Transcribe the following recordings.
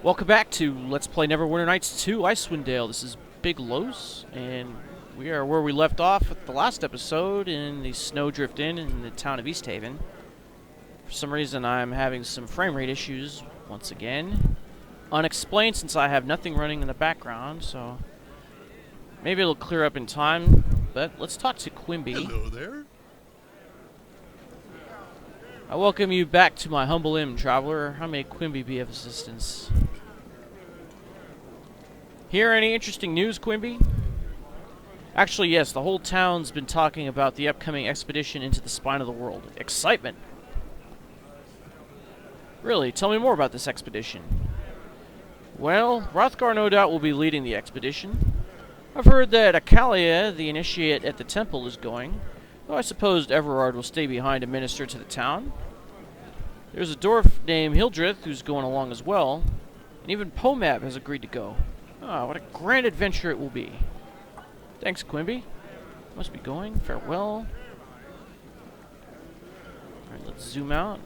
Welcome back to Let's Play Neverwinter Nights 2 Icewind Dale. This is Big Los, and we are where we left off at the last episode in the Snowdrift Inn in the town of East Haven. For some reason I'm having some frame rate issues once again. Unexplained since I have nothing running in the background, so maybe it'll clear up in time, but let's talk to Quimby. Hello there. I welcome you back to my humble inn, traveler. How may Quimby be of assistance? Hear any interesting news, Quimby? Actually, yes, the whole town's been talking about the upcoming expedition into the spine of the world. Excitement! Really, tell me more about this expedition. Well, Hrothgar no doubt will be leading the expedition. I've heard that Accalia, the initiate at the temple, is going, though I suppose Everard will stay behind to minister to the town. There's a dwarf named Hildreth who's going along as well, and even Pomab has agreed to go. Ah, what a grand adventure it will be. Thanks, Quimby. Must be going. Farewell. Alright, let's zoom out.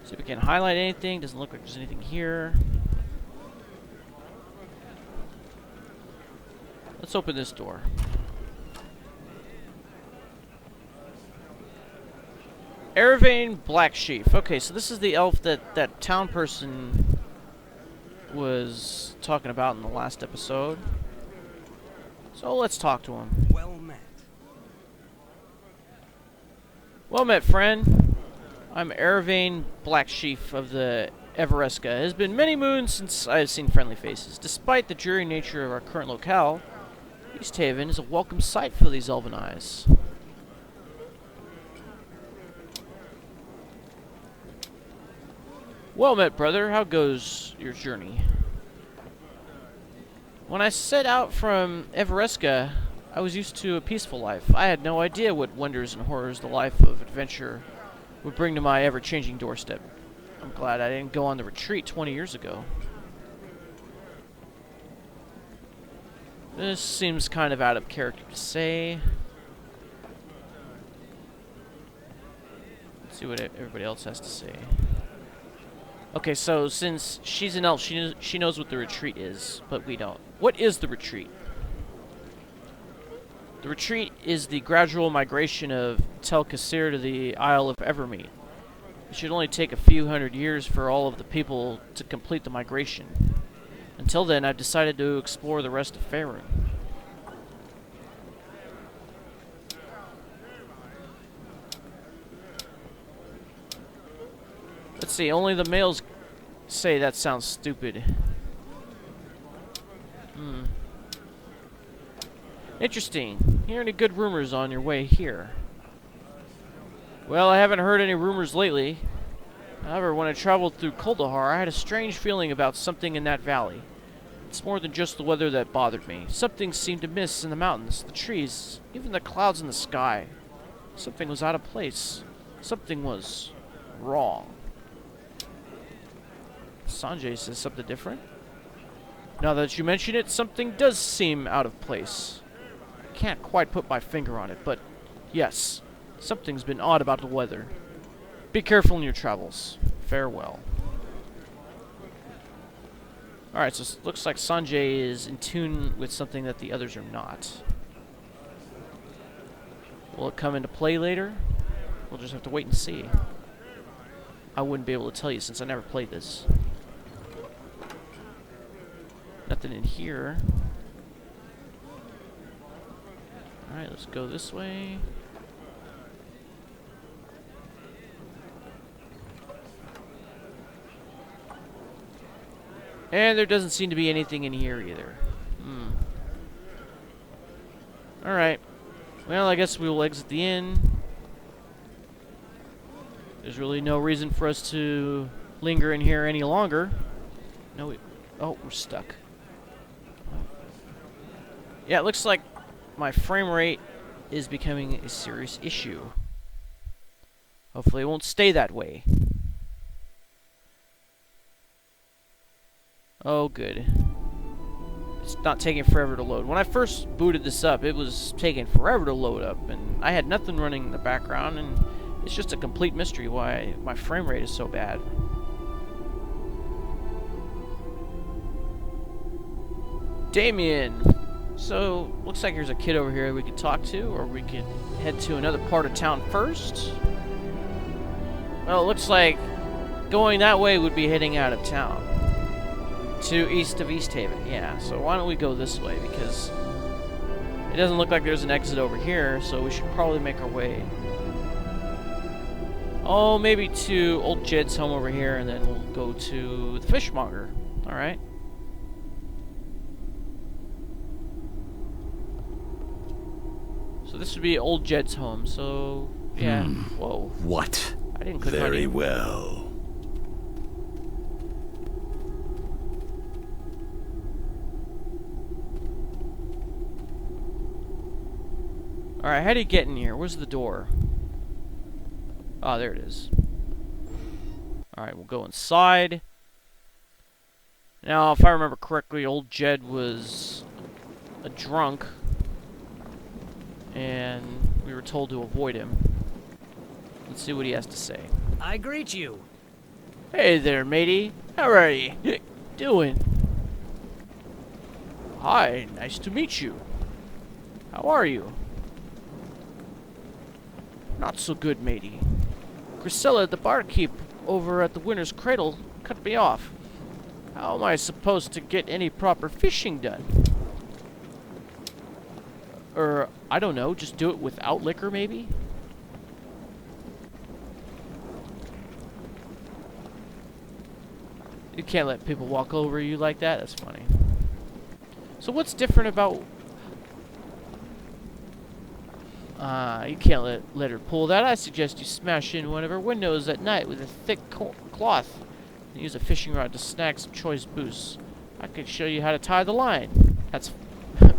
See if we can highlight anything. Doesn't look like there's anything here. Let's open this door. Erevain Blacksheaf. Okay, so this is the elf that town person was talking about in the last episode. So let's talk to him. Well met. Well met, friend. I'm Erevain Blacksheaf of the Everesca. It has been many moons since I have seen friendly faces. Despite the dreary nature of our current locale, East Haven is a welcome sight for these elven eyes. Well met, brother. How goes your journey? When I set out from Everesca, I was used to a peaceful life. I had no idea what wonders and horrors the life of adventure would bring to my ever-changing doorstep. I'm glad I didn't go on the retreat 20 years ago. This seems kind of out of character to say. Let's see what everybody else has to say. Okay, so since she's an elf, she knows what the retreat is, but we don't. What is the retreat? The retreat is the gradual migration of Tel Kasir to the Isle of Evermeet. It should only take a few hundred years for all of the people to complete the migration. Until then, I've decided to explore the rest of Faerun. Let's see, only the males say that sounds stupid. Interesting. Hear any good rumors on your way here? Well, I haven't heard any rumors lately. However, when I traveled through Kuldahar, I had a strange feeling about something in that valley. It's more than just the weather that bothered me. Something seemed to miss in the mountains, the trees, even the clouds in the sky. Something was out of place. Something was wrong. Sanjay says something different. Now that you mention it, something does seem out of place. I can't quite put my finger on it, but yes, something's been odd about the weather. Be careful in your travels. Farewell. Alright, so it looks like Sanjay is in tune with something that the others are not. Will it come into play later? We'll just have to wait and see. I wouldn't be able to tell you since I never played this. Nothing in here. Alright, let's go this way. And there doesn't seem to be anything in here either. Alright. Well, I guess we will exit the inn. There's really no reason for us to linger in here any longer. No, oh, we're stuck. Yeah, it looks like my frame rate is becoming a serious issue. Hopefully it won't stay that way. Oh, good. It's not taking forever to load. When I first booted this up, it was taking forever to load up, and I had nothing running in the background, and it's just a complete mystery why my frame rate is so bad. Damien. So, looks like there's a kid over here we could talk to, or we could head to another part of town first. Well, it looks like going that way would be heading out of town. To east of East Haven, yeah. So why don't we go this way, because it doesn't look like there's an exit over here, so we should probably make our way. Oh, maybe to Old Jed's home over here, and then we'll go to the Fishmonger. Alright. So this would be Old Jed's home, so yeah. Whoa. What? I didn't click Very on well. Alright, how do you get in here? Where's the door? Oh, there it is. Alright, we'll go inside. Now, if I remember correctly, Old Jed was a drunk. And we were told to avoid him. Let's see what he has to say. I greet you. Hey there, matey. How are you doing? Hi, nice to meet you. How are you? Not so good, matey. Grisella, the barkeep over at the Winter's Cradle, cut me off. How am I supposed to get any proper fishing done? Or, I don't know, just do it without liquor, maybe? You can't let people walk over you like that? That's funny. So what's different about... you can't let her pull that. I suggest you smash in one of her windows at night with a thick cloth and use a fishing rod to snag some choice boosts. I could show you how to tie the line. That's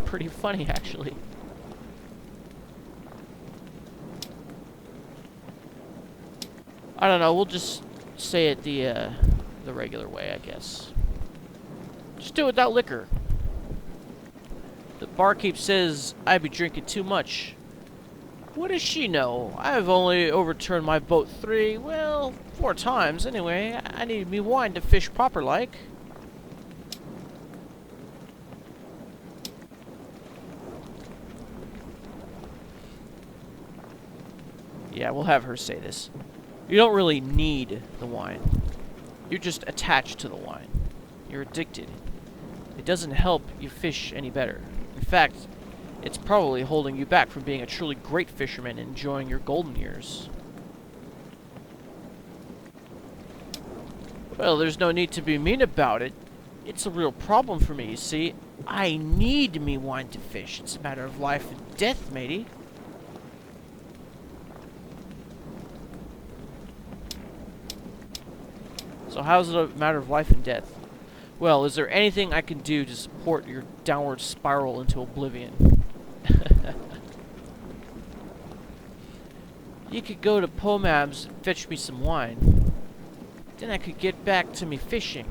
pretty funny, actually. I don't know, we'll just say it the regular way, I guess. Just do it without liquor. The barkeep says I be drinking too much. What does she know? I've only overturned my boat 4 times anyway. I need me wine to fish proper like. Yeah, we'll have her say this. You don't really need the wine. You're just attached to the wine. You're addicted. It doesn't help you fish any better. In fact, it's probably holding you back from being a truly great fisherman and enjoying your golden years. Well, there's no need to be mean about it. It's a real problem for me, you see. I need me wine to fish. It's a matter of life and death, matey. So how's it a matter of life and death? Well, is there anything I can do to support your downward spiral into oblivion? You could go to Pomab's and fetch me some wine. Then I could get back to me fishing.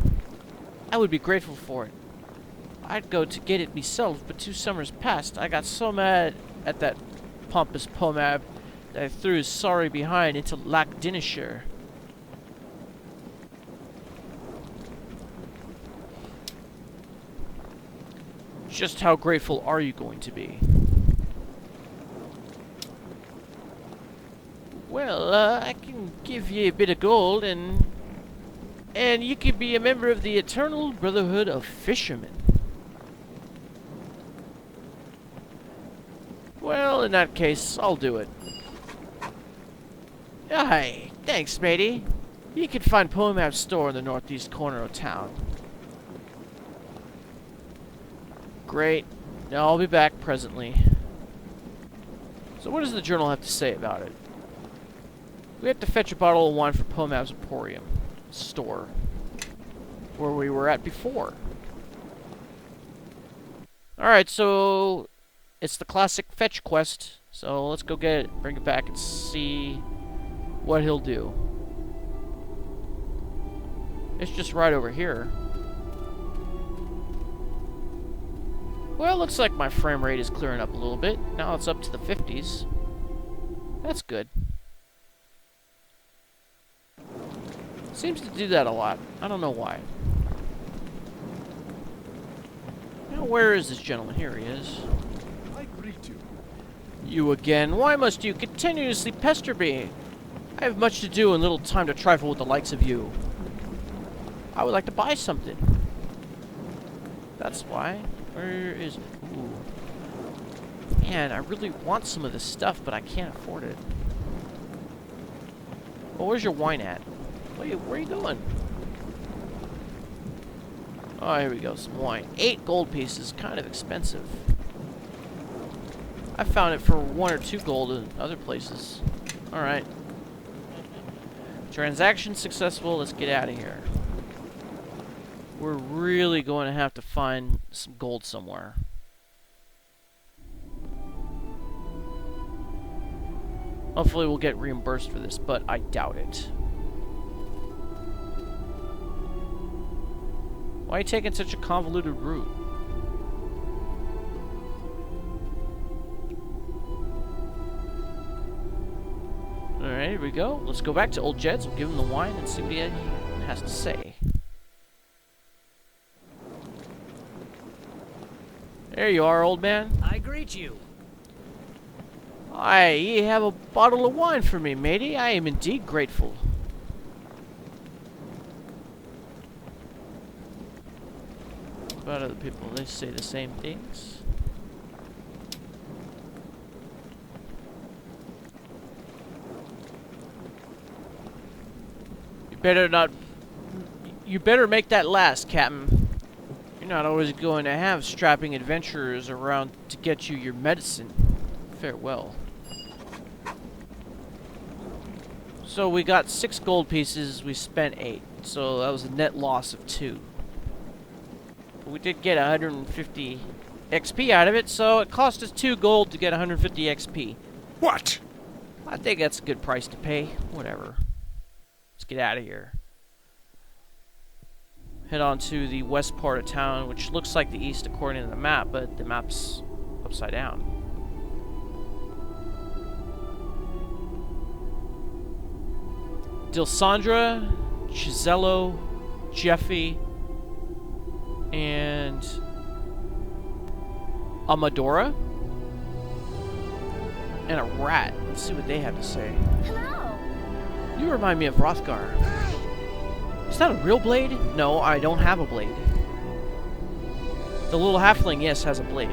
I would be grateful for it. I'd go to get it myself, but 2 summers past, I got so mad at that pompous Pomab that I threw his sorry behind into Lac Dinishire. Just how grateful are you going to be? Well, I can give you a bit of gold, and you could be a member of the Eternal Brotherhood of Fishermen. Well, in that case, I'll do it. Aye, thanks, matey. You can find Pomab's store in the northeast corner of town. Great. Now I'll be back presently. So what does the journal have to say about it? We have to fetch a bottle of wine for Pomab's Emporium store, where we were at before. Alright, so it's the classic fetch quest. So let's go get it, bring it back, and see what he'll do. It's just right over here. Well, looks like my frame rate is clearing up a little bit. Now it's up to the 50s. That's good. Seems to do that a lot. I don't know why. Now, where is this gentleman? Here he is. I greet you. You again? Why must you continuously pester me? I have much to do and little time to trifle with the likes of you. I would like to buy something. That's why. Where is it? Ooh. Man, I really want some of this stuff, but I can't afford it. Well, where's your wine at? Where are you going? Oh, here we go, some wine. 8 gold pieces, kind of expensive. I found it for 1 or 2 gold in other places. Alright. Transaction successful, let's get out of here. We're really going to have to find some gold somewhere. Hopefully we'll get reimbursed for this, but I doubt it. Why are you taking such a convoluted route? Alright, here we go. Let's go back to Old Jed's. We'll give him the wine and see what he has to say. There you are, old man. I greet you. Aye, ye have a bottle of wine for me, matey. I am indeed grateful. About other people, they say the same things. You better make that last, Captain. You're not always going to have strapping adventurers around to get you your medicine. Farewell. So we got 6 gold pieces, we spent 8. So that was a net loss of 2. We did get 150 XP out of it, so it cost us 2 gold to get 150 XP. What? I think that's a good price to pay. Whatever. Let's get out of here. Head on to the west part of town, which looks like the east according to the map, but the map's upside down. Dilsandra, Grisella, Jeffy, and Amadora, and a rat. Let's see what they have to say. Hello. You remind me of Hrothgar. Is that a real blade? No, I don't have a blade. The little halfling, yes, has a blade.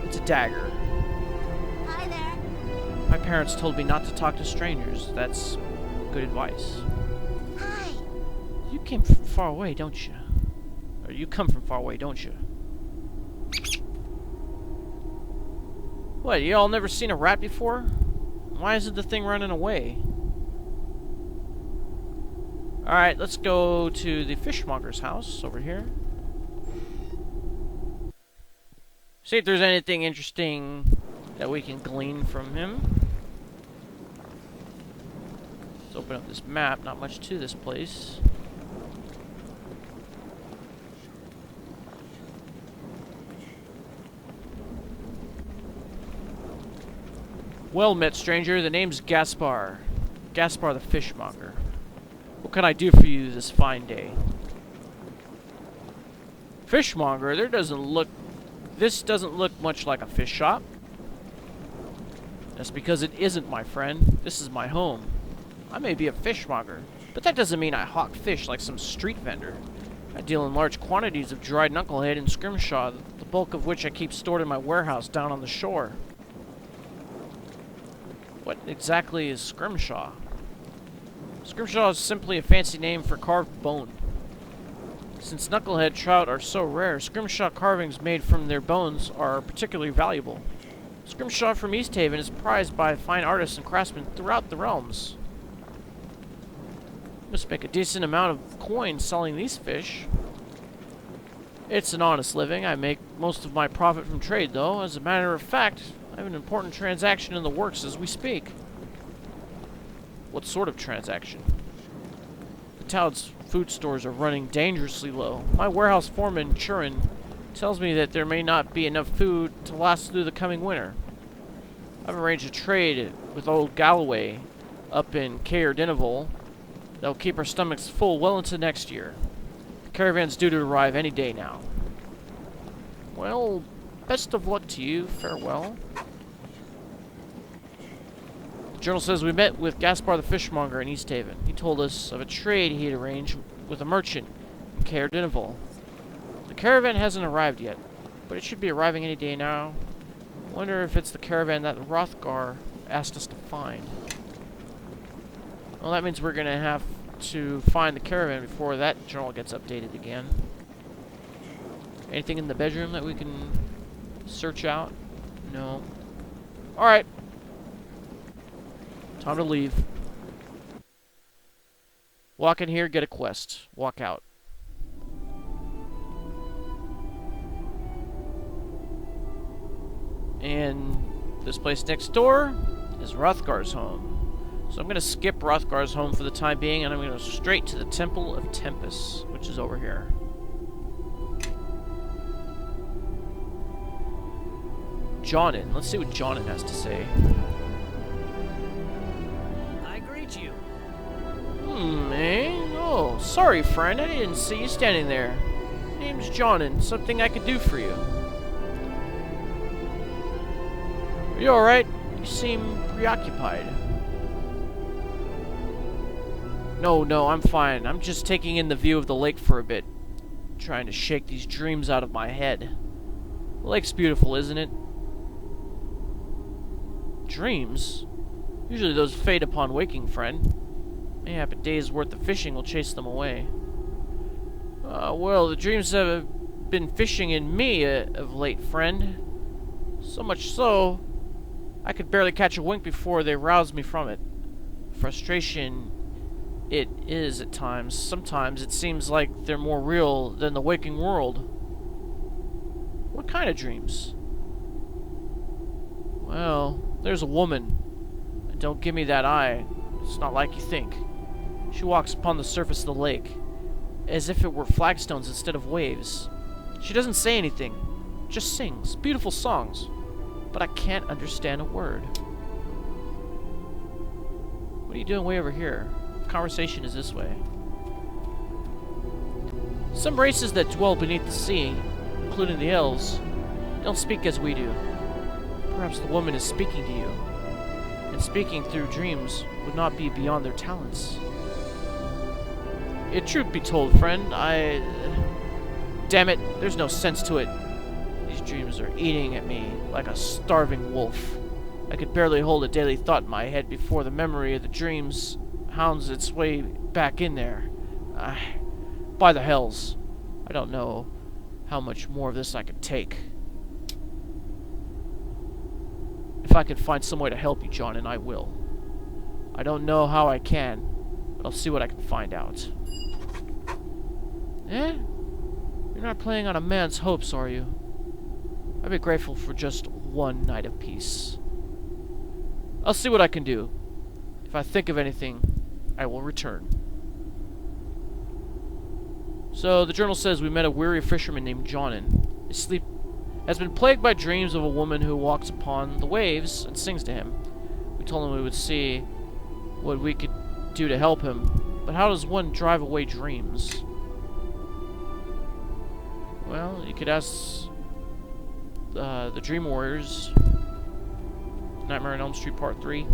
It's a dagger. Hi there. My parents told me not to talk to strangers. That's good advice. Hi. You came from far away, don't you? Or you come from far away, don't you? What, you all never seen a rat before? Why isn't the thing running away? Alright, let's go to the fishmonger's house over here. See if there's anything interesting that we can glean from him. Let's open up this map. Not much to this place. Well met, stranger. The name's Gaspar. Gaspar the Fishmonger. What can I do for you this fine day? Fishmonger, this doesn't look much like a fish shop. That's because it isn't, my friend. This is my home. I may be a fishmonger, but that doesn't mean I hawk fish like some street vendor. I deal in large quantities of dried knucklehead and scrimshaw, the bulk of which I keep stored in my warehouse down on the shore. What exactly is scrimshaw? Scrimshaw is simply a fancy name for carved bone. Since knucklehead trout are so rare, scrimshaw carvings made from their bones are particularly valuable. Scrimshaw from East Haven is prized by fine artists and craftsmen throughout the realms. Must make a decent amount of coin selling these fish. It's an honest living. I make most of my profit from trade, though. As a matter of fact, I have an important transaction in the works as we speak. What sort of transaction? The town's food stores are running dangerously low. My warehouse foreman, Jhonen, tells me that there may not be enough food to last through the coming winter. I've arranged a trade with old Galloway up in Caer Dineval that'll keep our stomachs full well into next year. The caravan's due to arrive any day now. Well, best of luck to you. Farewell. The journal says we met with Gaspar the Fishmonger in East Haven. He told us of a trade he had arranged with a merchant in Caer Dineval. The caravan hasn't arrived yet, but it should be arriving any day now. Wonder if it's the caravan that Hrothgar asked us to find. Well, that means we're gonna have to find the caravan before that journal gets updated again. Anything in the bedroom that we can search out? No. Alright. Time to leave. Walk in here, get a quest. Walk out. And this place next door is Hrothgar's home. So I'm going to skip Hrothgar's home for the time being, and I'm going to go straight to the Temple of Tempus, which is over here. Jonin. Let's see what Jonin has to say. I greet you. Oh, sorry, friend. I didn't see you standing there. Name's Jhonen. Something I could do for you. Are you alright? You seem preoccupied. No, I'm fine. I'm just taking in the view of the lake for a bit. Trying to shake these dreams out of my head. The lake's beautiful, isn't it? Dreams? Usually those fade upon waking, friend. Mayhap a day's worth of fishing will chase them away. Well, the dreams have been fishing in me of late, friend. So much so, I could barely catch a wink before they roused me from it. Frustration it is at times. Sometimes it seems like they're more real than the waking world. What kind of dreams? Well, there's a woman. And don't give me that eye. It's not like you think. She walks upon the surface of the lake, as if it were flagstones instead of waves. She doesn't say anything, just sings beautiful songs, but I can't understand a word. What are you doing way over here? The conversation is this way. Some races that dwell beneath the sea, including the elves, don't speak as we do. Perhaps the woman is speaking to you, and speaking through dreams would not be beyond their talents. Truth be told, friend, damn it, there's no sense to it. These dreams are eating at me like a starving wolf. I could barely hold a daily thought in my head before the memory of the dreams hounds its way back in there. By the hells, I don't know how much more of this I could take. If I can find some way to help you, John, and I will. I don't know how I can, but I'll see what I can find out. Eh? You're not playing on a man's hopes, are you? I'd be grateful for just one night of peace. I'll see what I can do. If I think of anything, I will return. So, the journal says we met a weary fisherman named Jonin. His sleep has been plagued by dreams of a woman who walks upon the waves and sings to him. We told him we would see what we could do to help him, but how does one drive away dreams? Well, you could ask the Dream Warriors. Nightmare on Elm Street Part 3.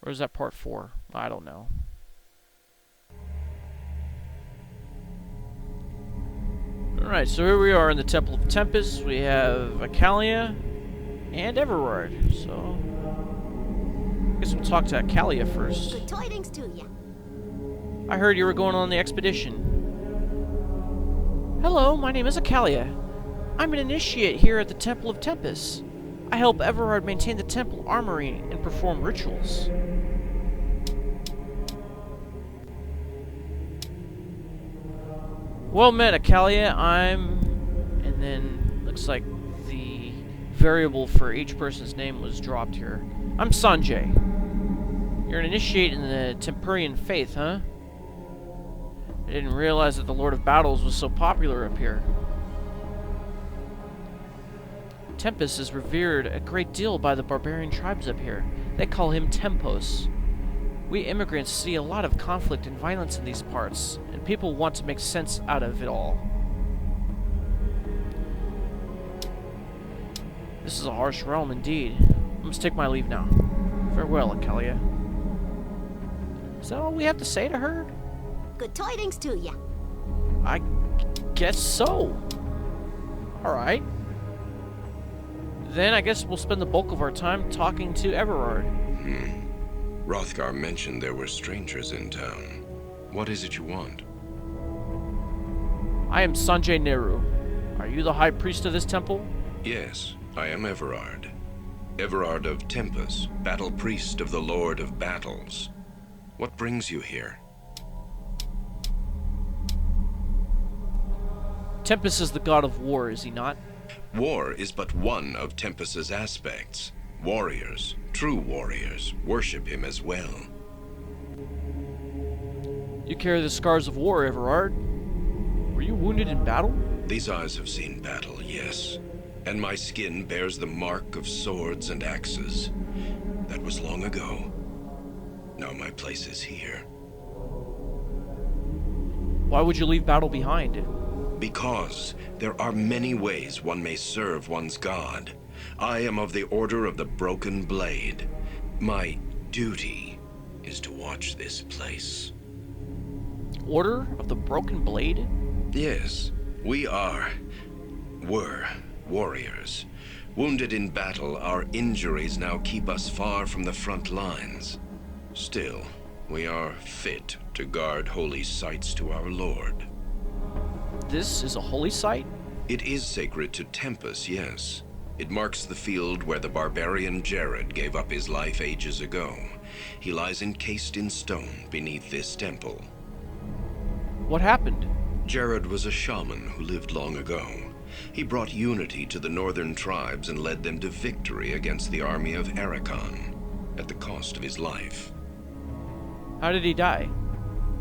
Or is that Part 4? I don't know. Alright, so here we are in the Temple of Tempus. We have Accalia and Everard. So, I guess we'll talk to Accalia first. Good tidings to ya. I heard you were going on the expedition. Hello, my name is Accalia. I'm an initiate here at the Temple of Tempus. I help Everard maintain the temple armory and perform rituals. Well met, Accalia. And then looks like the variable for each person's name was dropped here. I'm Sanjay. You're an initiate in the Tempurian faith, huh? I didn't realize that the Lord of Battles was so popular up here. Tempus is revered a great deal by the barbarian tribes up here. They call him Tempos. We immigrants see a lot of conflict and violence in these parts, and people want to make sense out of it all. This is a harsh realm indeed. I must take my leave now. Farewell, Accalia. Is that all we have to say to her? Good tidings to ya. I guess so. Alright. Then I guess we'll spend the bulk of our time talking to Everard. Hrothgar mentioned there were strangers in town. What is it you want? I am Sanjay Nehru. Are you the high priest of this temple? Yes, I am Everard. Everard of Tempus, battle priest of the Lord of Battles. What brings you here? Tempus is the god of war, is he not? War is but one of Tempus's aspects. Warriors, true warriors, worship him as well. You carry the scars of war, Everard. Were you wounded in battle? These eyes have seen battle, yes. And my skin bears the mark of swords and axes. That was long ago. Now my place is here. Why would you leave battle behind? Because there are many ways one may serve one's god. I am of the Order of the Broken Blade. My duty is to watch this place. Order of the Broken Blade? Yes, were warriors. Wounded in battle, our injuries now keep us far from the front lines. Still, we are fit to guard holy sites to our Lord. This is a holy site? It is sacred to Tempus, yes. It marks the field where the barbarian Jerrod gave up his life ages ago. He lies encased in stone beneath this temple. What happened? Jerrod was a shaman who lived long ago. He brought unity to the northern tribes and led them to victory against the army of Arakon, at the cost of his life. How did he die?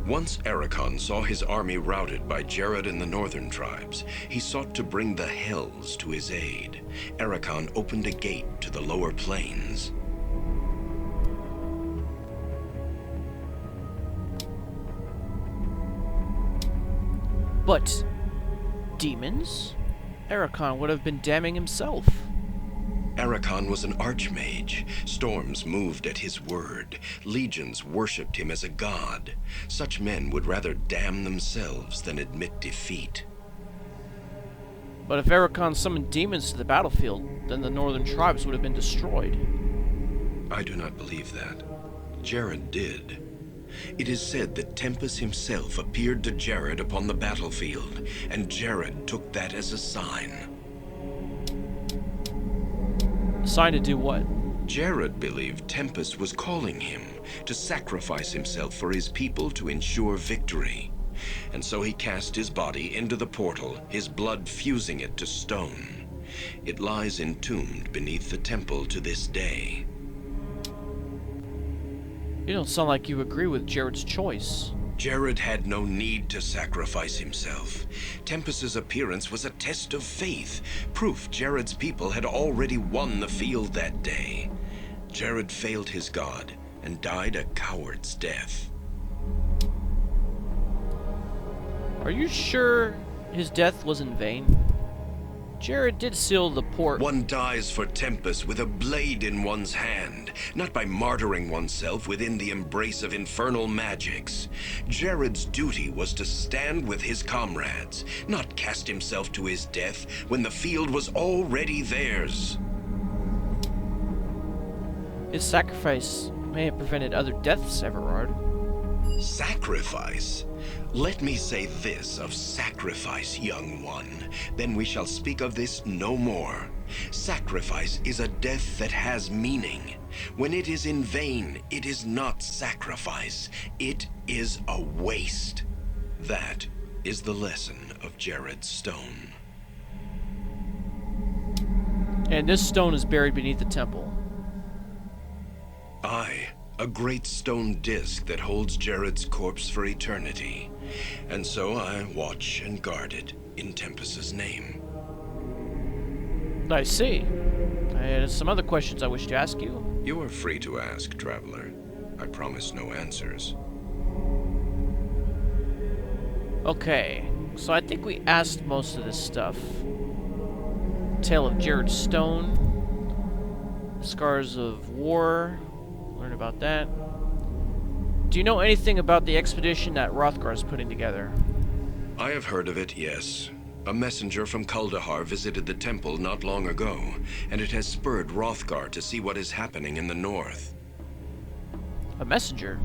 Once Arakon saw his army routed by Jerrod and the northern tribes, he sought to bring the Hells to his aid. Arakon opened a gate to the lower plains. But demons? Arakon would have been damning himself. Arakon was an archmage. Storms moved at his word. Legions worshipped him as a god. Such men would rather damn themselves than admit defeat. But if Arakon summoned demons to the battlefield, then the northern tribes would have been destroyed. I do not believe that. Jerrod did. It is said that Tempus himself appeared to Jerrod upon the battlefield, and Jerrod took that as a sign. Sign to do what? Jerrod believed Tempus was calling him to sacrifice himself for his people to ensure victory. And so he cast his body into the portal, his blood fusing it to stone. It lies entombed beneath the temple to this day. You don't sound like you agree with Jerrod's choice. Jerrod had no need to sacrifice himself. Tempus's appearance was a test of faith, proof Jerrod's people had already won the field that day. Jerrod failed his god and died a coward's death. Are you sure his death was in vain? Jerrod did seal the port. One dies for Tempus with a blade in one's hand, not by martyring oneself within the embrace of infernal magics. Jerrod's duty was to stand with his comrades, not cast himself to his death when the field was already theirs. His sacrifice may have prevented other deaths, Everard. Sacrifice? Let me say this of sacrifice, young one. Then we shall speak of this no more. Sacrifice is a death that has meaning. When it is in vain, it is not sacrifice. It is a waste. That is the lesson of Jerrod's stone. And this stone is buried beneath the temple. Aye, a great stone disc that holds Jerrod's corpse for eternity. And so I watch and guard it in Tempus's name. I see. I had some other questions I wish to ask you. You are free to ask, traveler. I promise no answers. Okay, so I think we asked most of this stuff. Tale of Jerrod's stone. Scars of War. Learn about that. Do you know anything about the expedition that Hrothgar is putting together? I have heard of it, yes. A messenger from Kuldahar visited the temple not long ago, and it has spurred Hrothgar to see what is happening in the north. A messenger?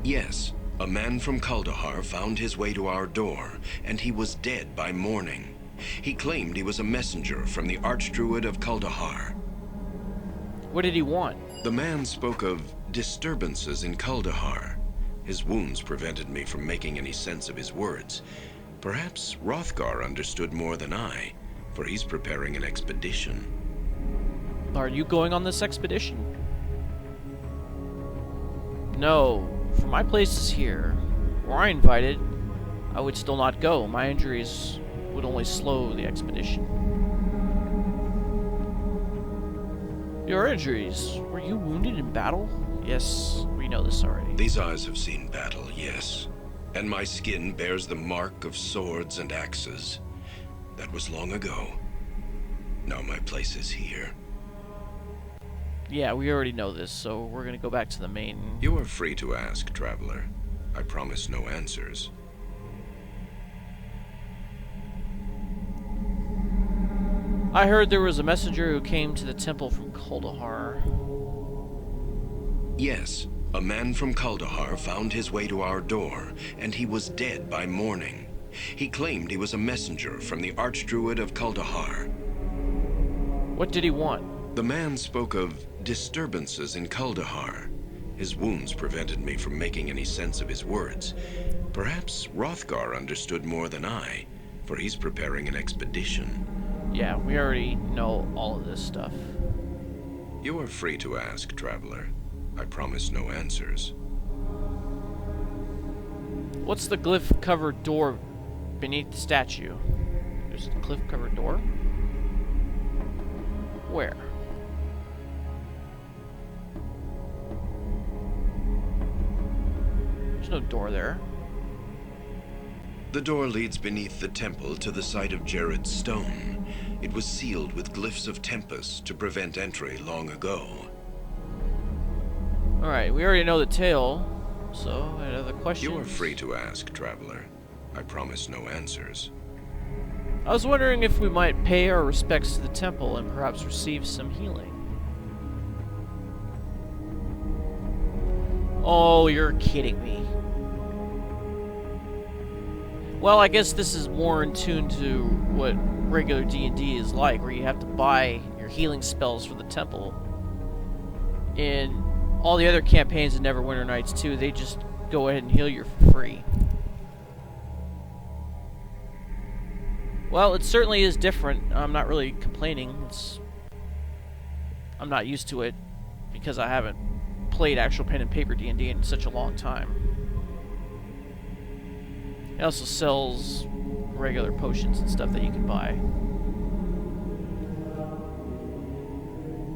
Yes. A man from Kuldahar found his way to our door, and he was dead by morning. He claimed he was a messenger from the Archdruid of Kuldahar. What did he want? The man spoke of disturbances in Kuldahar. His wounds prevented me from making any sense of his words. Perhaps Hrothgar understood more than I, for he's preparing an expedition. Are you going on this expedition? No, for my place is here. Were I invited, I would still not go. My injuries would only slow the expedition. Your injuries? Were you wounded in battle? Yes, we know this already. These eyes have seen battle, yes. And my skin bears the mark of swords and axes. That was long ago. Now my place is here. Yeah, we already know this, so we're gonna go back to the main... You are free to ask, traveler. I promise no answers. I heard there was a messenger who came to the temple from Kuldahar. Yes, a man from Kuldahar found his way to our door, and he was dead by morning. He claimed he was a messenger from the Archdruid of Kuldahar. What did he want? The man spoke of disturbances in Kuldahar. His wounds prevented me from making any sense of his words. Perhaps Hrothgar understood more than I, for he's preparing an expedition. Yeah, we already know all of this stuff. You are free to ask, traveler. I promise no answers. What's the glyph-covered door beneath the statue? There's a glyph-covered door? Where? There's no door there. The door leads beneath the temple to the site of Jerrod's stone. It was sealed with glyphs of Tempus to prevent entry long ago. Alright, we already know the tale, so any other questions? You are free to ask, traveler. I promise no answers. I was wondering if we might pay our respects to the temple and perhaps receive some healing. Oh, you're kidding me. Well, I guess this is more in tune to what regular D&D is like, where you have to buy your healing spells for the temple. In all the other campaigns in Neverwinter Nights 2, they just go ahead and heal you for free. Well, it certainly is different. I'm not really complaining. I'm not used to it because I haven't played actual pen and paper D&D in such a long time. It also sells regular potions and stuff that you can buy.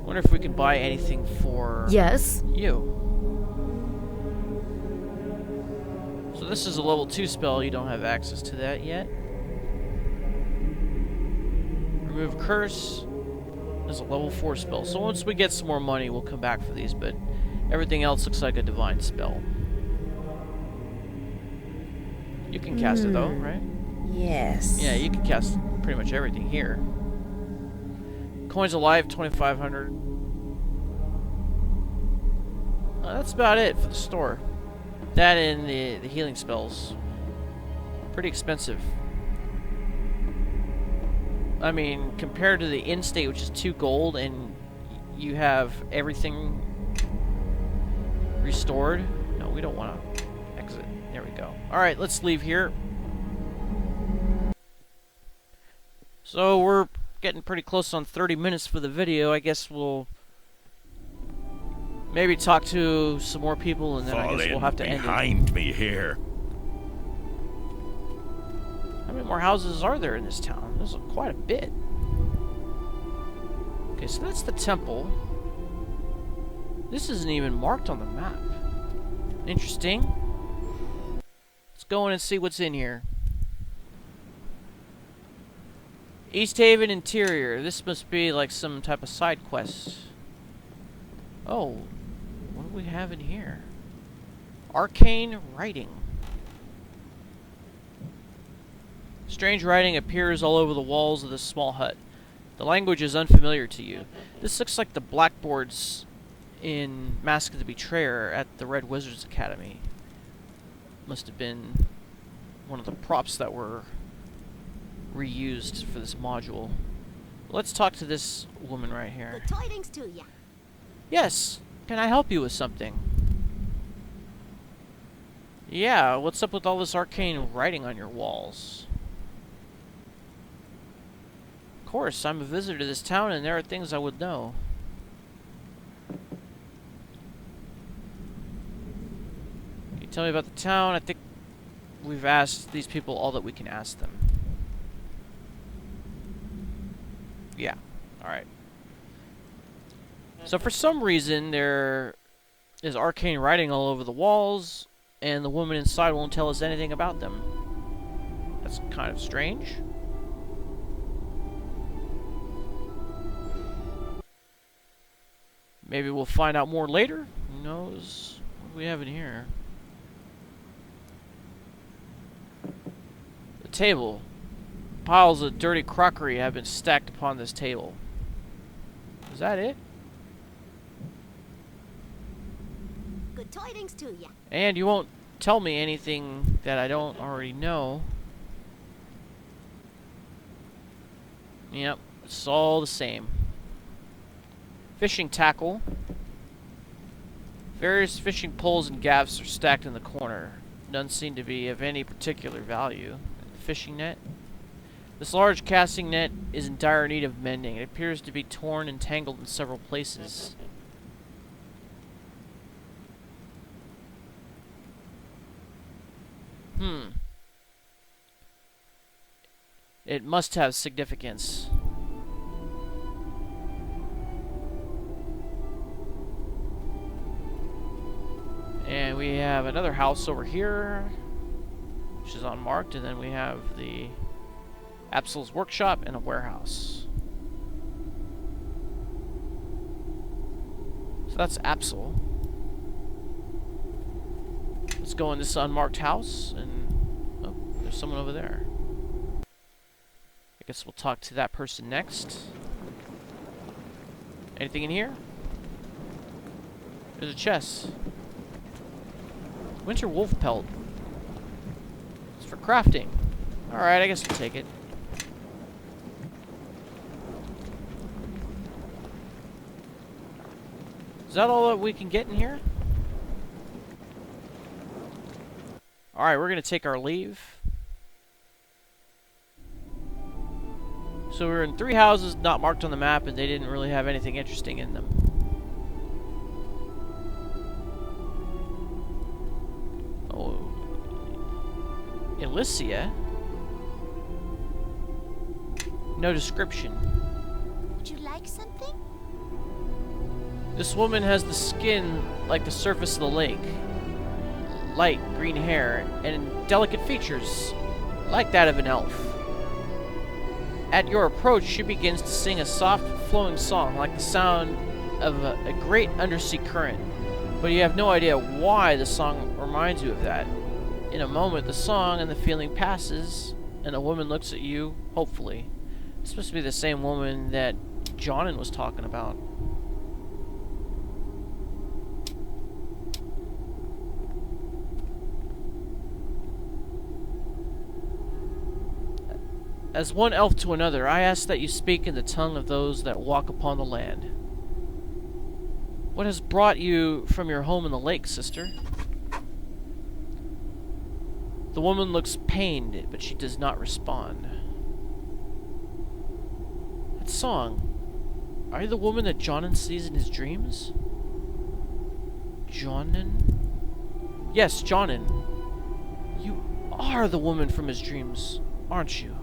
Wonder if we can buy anything for Yes. you. So this is a level 2 spell. You don't have access to that yet. Remove curse is a level 4 spell. So once we get some more money, we'll come back for these, but everything else looks like a divine spell. You can cast it though, right? Yes. Yeah, you can cast pretty much everything here. Coins alive, 2,500. That's about it for the store. That and the healing spells. Pretty expensive. I mean, compared to the in-state, which is 2 gold, and you have everything restored. No, we don't want to exit. There we go. Alright, let's leave here. So, we're getting pretty close on 30 minutes for the video. I guess we'll maybe talk to some more people, and then I guess we'll have to end it. Behind me here. How many more houses are there in this town? There's quite a bit. Okay, so that's the temple. This isn't even marked on the map. Interesting. Let's go in and see what's in here. East Haven Interior. This must be like some type of side quest. Oh, what do we have in here? Arcane writing. Strange writing appears all over the walls of this small hut. The language is unfamiliar to you. This looks like the blackboards in Mask of the Betrayer at the Red Wizards Academy. Must have been one of the props that were reused for this module. Let's talk to this woman right here. Good tidings to ya. Yes, can I help you with something? Yeah, what's up with all this arcane writing on your walls? Of course, I'm a visitor to this town and there are things I would know. Can you tell me about the town? I think we've asked these people all that we can ask them. Yeah, alright. So for some reason, there is arcane writing all over the walls, and the woman inside won't tell us anything about them. That's kind of strange. Maybe we'll find out more later. Who knows? What do we have in here? The table. Piles of dirty crockery have been stacked upon this table. Is that it? Good tidings to ya. And you won't tell me anything that I don't already know. Yep, it's all the same. Fishing tackle. Various fishing poles and gaffs are stacked in the corner. None seem to be of any particular value. Fishing net. This large casting net is in dire need of mending. It appears to be torn and tangled in several places. It must have significance. And we have another house over here, which is unmarked, and then we have the Absol's workshop and a warehouse. So that's Absol. Let's go in this unmarked house, and oh, there's someone over there. I guess we'll talk to that person next. Anything in here? There's a chest. Winter wolf pelt. It's for crafting. Alright, I guess we'll take it. Is that all that we can get in here? Alright, we're gonna take our leave. So we're in 3 houses not marked on the map, and they didn't really have anything interesting in them. Oh. Elysia? No description. Would you like something? This woman has the skin like the surface of the lake. Light green hair and delicate features like that of an elf. At your approach, she begins to sing a soft, flowing song like the sound of a great undersea current, but you have no idea why the song reminds you of that. In a moment, the song and the feeling passes, and the woman looks at you, hopefully. It's supposed to be the same woman that Jonin was talking about. As one elf to another, I ask that you speak in the tongue of those that walk upon the land. What has brought you from your home in the lake, sister? The woman looks pained, but she does not respond. That song. Are you the woman that Jhonen sees in his dreams? Jhonen? Yes, Jhonen. You are the woman from his dreams, aren't you?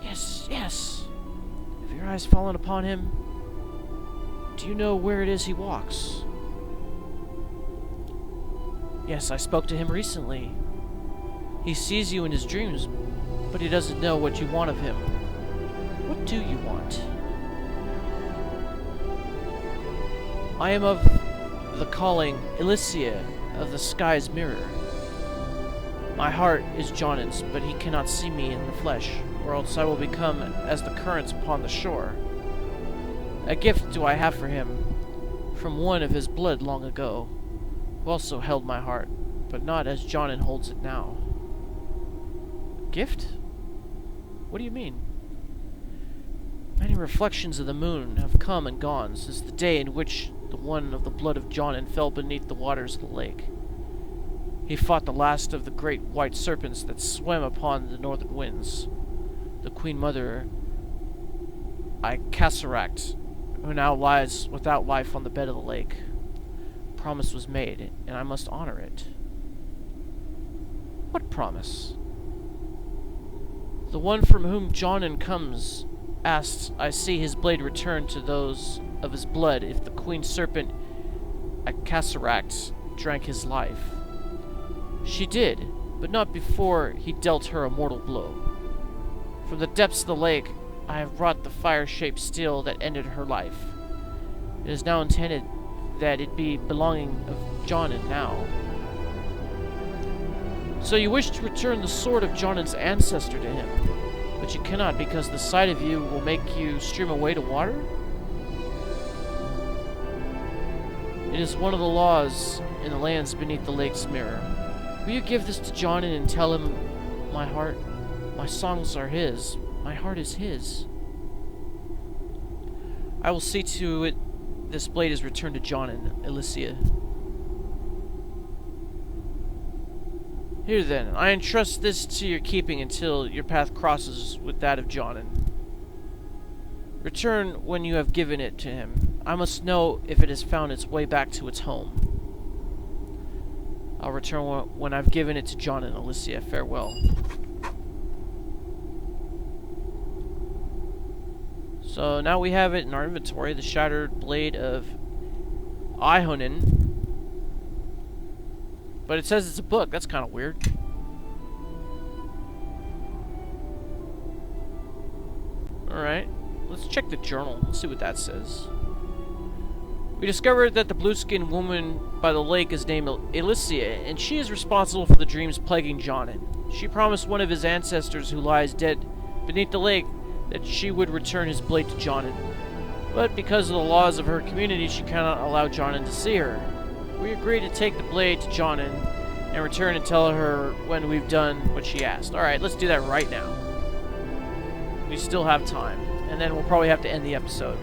Yes, yes. Have your eyes fallen upon him? Do you know where it is he walks? Yes, I spoke to him recently. He sees you in his dreams, but he doesn't know what you want of him. What do you want? I am of the calling Elysia of the sky's mirror. My heart is Jonin's, but he cannot see me in the flesh, or else I will become as the currents upon the shore. A gift do I have for him, from one of his blood long ago, who also held my heart, but not as Jhonen holds it now. Gift? What do you mean? Many reflections of the moon have come and gone since the day in which the one of the blood of Jhonen fell beneath the waters of the lake. He fought the last of the great white serpents that swam upon the northern winds. The Queen Mother, Icasaract, who now lies without life on the bed of the lake. Promise was made, and I must honor it. What promise? The one from whom Jhonen comes asks I see his blade return to those of his blood if the Queen Serpent Icasaract drank his life. She did, but not before he dealt her a mortal blow. From the depths of the lake, I have brought the fire-shaped steel that ended her life. It is now intended that it be belonging of Jhonen now. So you wish to return the sword of Jonen's ancestor to him, but you cannot because the sight of you will make you stream away to water? It is one of the laws in the lands beneath the lake's mirror. Will you give this to Jhonen and tell him my songs are his, my heart is his? I will see to it this blade is returned to Jhonen, Elysia. Here then, I entrust this to your keeping until your path crosses with that of Jhonen. Return when you have given it to him. I must know if it has found its way back to its home. I'll return when I've given it to Jhonen, Elysia. Farewell. So now we have it in our inventory, the Shattered Blade of Jhonen. But it says it's a book. That's kind of weird. Alright. Let's check the journal. Let's see what that says. We discovered that the blue-skinned woman by the lake is named Elysia, and she is responsible for the dreams plaguing Jhonen. She promised one of his ancestors who lies dead beneath the lake that she would return his blade to Jhonen. But because of the laws of her community, she cannot allow Jhonen to see her. We agreed to take the blade to Jhonen and return and tell her when we've done what she asked. Alright, let's do that right now. We still have time. And then we'll probably have to end the episode.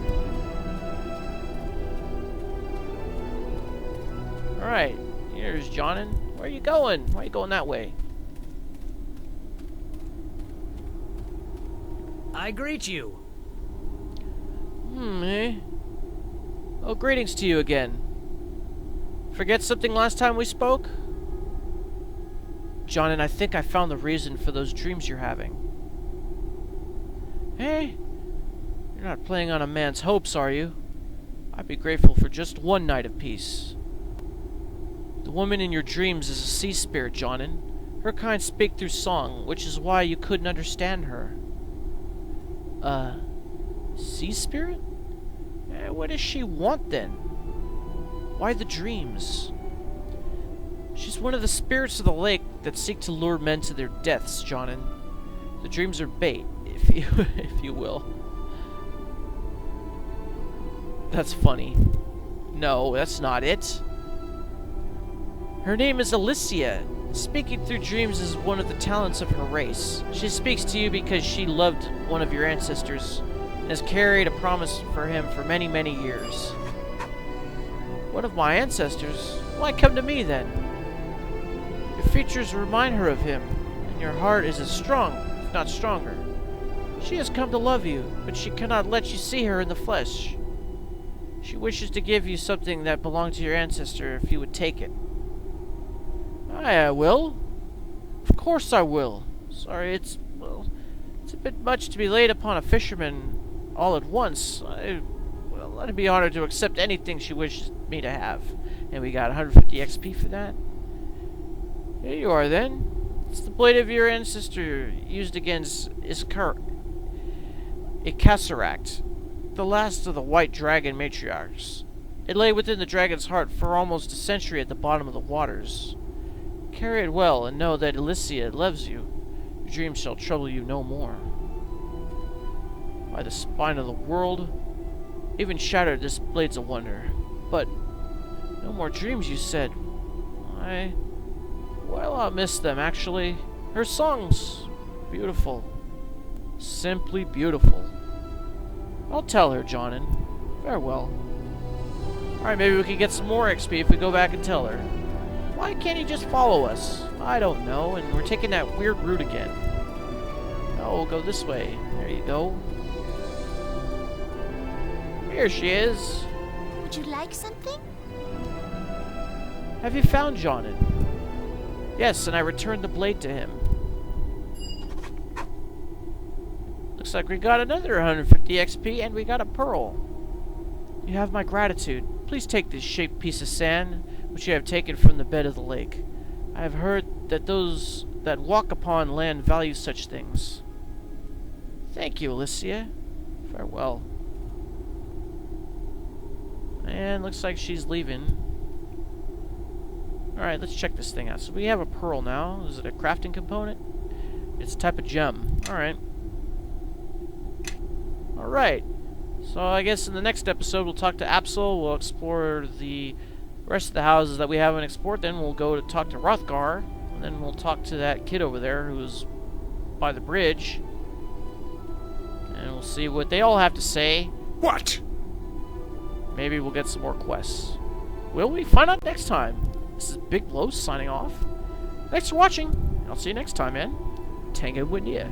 Alright, here's Jhonen. Where are you going? Why are you going that way? I greet you. Eh? Oh, greetings to you again. Forget something last time we spoke? Jhonen, I think I found the reason for those dreams you're having. Hey? You're not playing on a man's hopes, are you? I'd be grateful for just one night of peace. The woman in your dreams is a sea spirit, Jhonen. Her kind speak through song, which is why you couldn't understand her. Sea spirit? What does she want then? Why the dreams? She's one of the spirits of the lake that seek to lure men to their deaths, Jhonen. The dreams are bait, if you will. That's funny. No, that's not it. Her name is Elysia. Speaking through dreams is one of the talents of her race. She speaks to you because she loved one of your ancestors and has carried a promise for him for many, many years. One of my ancestors? Why come to me then? Your features remind her of him, and your heart is as strong, if not stronger. She has come to love you, but she cannot let you see her in the flesh. She wishes to give you something that belonged to your ancestor if you would take it. I will. Of course I will. Sorry, it's a bit much to be laid upon a fisherman all at once. I'd be honored to accept anything she wishes me to have. And we got 150 XP for that. Here you are then. It's the blade of your ancestor used against Icasaract, the last of the white dragon matriarchs. It lay within the dragon's heart for almost a century at the bottom of the waters. Carry it well, and know that Elysia loves you. Your dreams shall trouble you no more. By the spine of the world, even shattered, this blade's a wonder. But no more dreams, you said. Well, I'll miss them, actually. Her song's beautiful. Simply beautiful. I'll tell her, Jonin. Farewell. Alright, maybe we can get some more XP if we go back and tell her. Why can't he just follow us? I don't know, and we're taking that weird route again. Oh, we'll go this way. There you go. Here she is. Would you like something? Have you found Jhonen? Yes, and I returned the blade to him. Looks like we got another 150 XP, and we got a pearl. You have my gratitude. Please take this shaped piece of sand, which you have taken from the bed of the lake. I have heard that those that walk upon land value such things. Thank you, Elysia. Farewell. And looks like she's leaving. Alright, let's check this thing out. So we have a pearl now. Is it a crafting component? It's a type of gem. Alright. Alright. So I guess in the next episode we'll talk to Absol. We'll explore the rest of the houses that we haven't explored. Then we'll go to talk to Hrothgar. And then we'll talk to that kid over there who's by the bridge. And we'll see what they all have to say. What? Maybe we'll get some more quests. Will we? Find out next time. This is Big Blow signing off. Thanks for watching. I'll see you next time, man. Tango Windia.